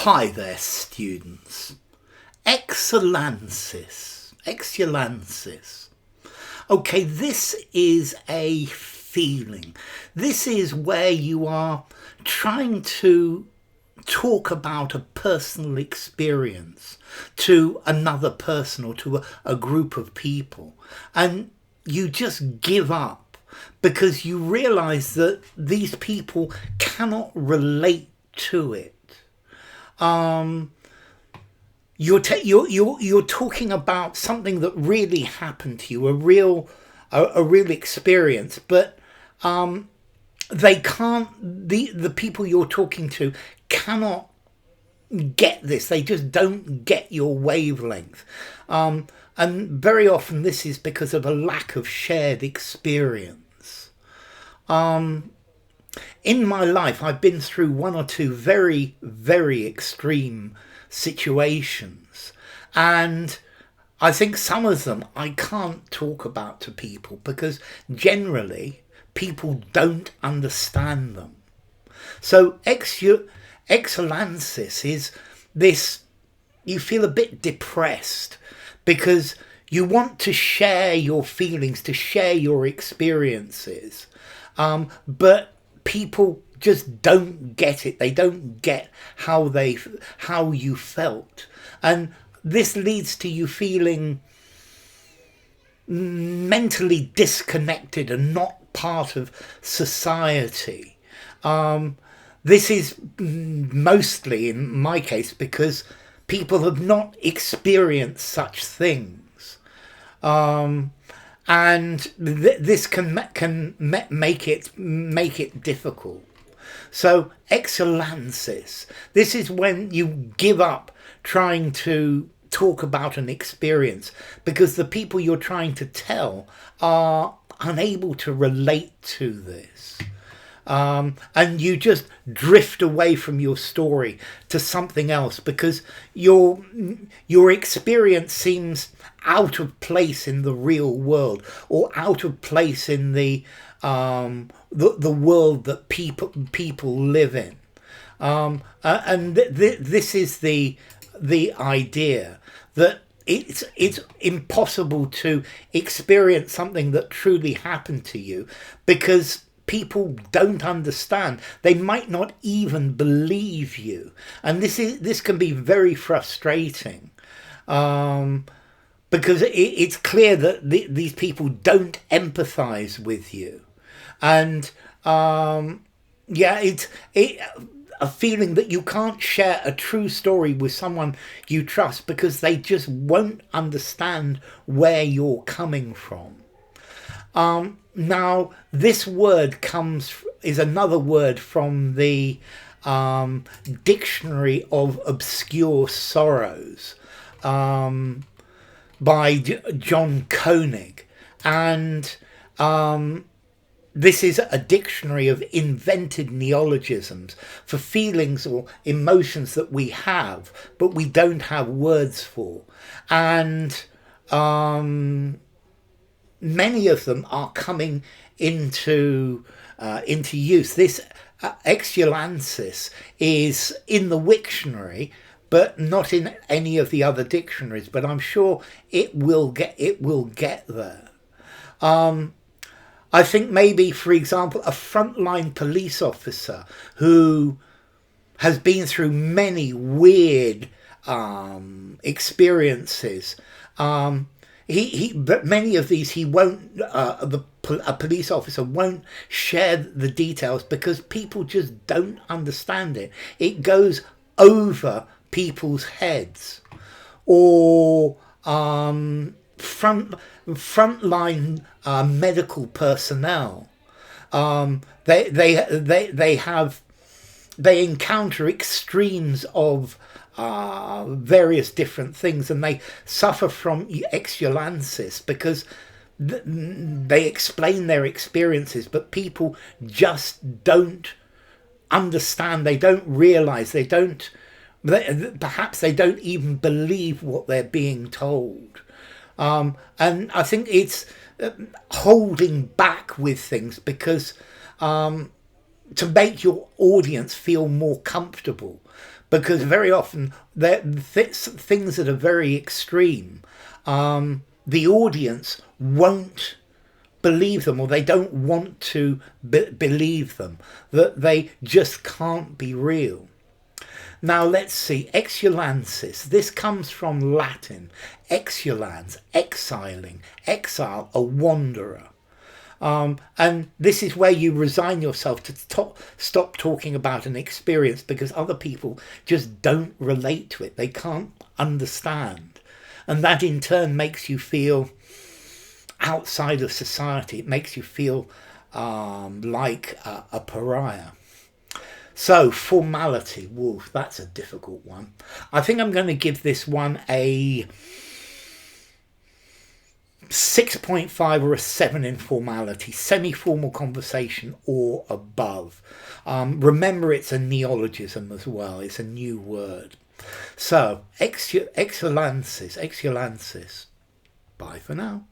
Hi there, students. Exulansis. Okay, this is a feeling. This is where you are trying to talk about a personal experience to another person or to a group of people, and you just give up because you realize that these people cannot relate to it. You're talking about something that really happened to you, a real experience, but they can't. The people you're talking to cannot get this. They just don't get your wavelength, and very often this is because of a lack of shared experience. In my life, I've been through one or two very, very extreme situations, and I think some of them I can't talk about to people because generally people don't understand them. So exulansis is this: you feel a bit depressed because you want to share your feelings, to share your experiences, but people just don't get it. They don't get how you felt, and this leads to you feeling mentally disconnected and not part of society. This is mostly, in my case, because people have not experienced such things. And this can make it difficult. So exulansis, this is when you give up trying to talk about an experience because the people you're trying to tell are unable to relate to this. And you just drift away from your story to something else because your experience seems out of place in the real world, or out of place in the world that people live in. And this is the idea that it's impossible to experience something that truly happened to you because people don't understand. They might not even believe you, and this can be very frustrating, because it's clear that these people don't empathize with you, and it's a feeling that you can't share a true story with someone you trust because they just won't understand where you're coming from. Now, this word is another word from the Dictionary of Obscure Sorrows by John Koenig, and this is a dictionary of invented neologisms for feelings or emotions that we have but we don't have words for, and many of them are coming into use. This exulansis is in the Wiktionary, but not in any of the other dictionaries. But I'm sure it will get there. I think maybe, for example, a frontline police officer who has been through many weird experiences. But many of these he won't. A police officer won't share the details because people just don't understand it. It goes over people's heads, or frontline medical personnel. They encounter extremes of various different things, and they suffer from exulansis because they explain their experiences, but people just don't understand. They don't realize. Perhaps they don't even believe what they're being told. And I think it's holding back with things because to make your audience feel more comfortable, because very often things that are very extreme, the audience won't believe them, or they don't want to believe them, that they just can't be real. Now let's see, exulances. This comes from Latin, exulans, exiling, exile, a wanderer. And this is where you resign yourself to stop talking about an experience, because other people just don't relate to it. They can't understand. And that in turn makes you feel outside of society. It makes you feel like a pariah. So, formality. Woo, that's a difficult one. I think I'm going to give this one a 6.5 or a 7 in formality. Semi-formal conversation or above. Remember, it's a neologism as well. It's a new word. So, exulances. Bye for now.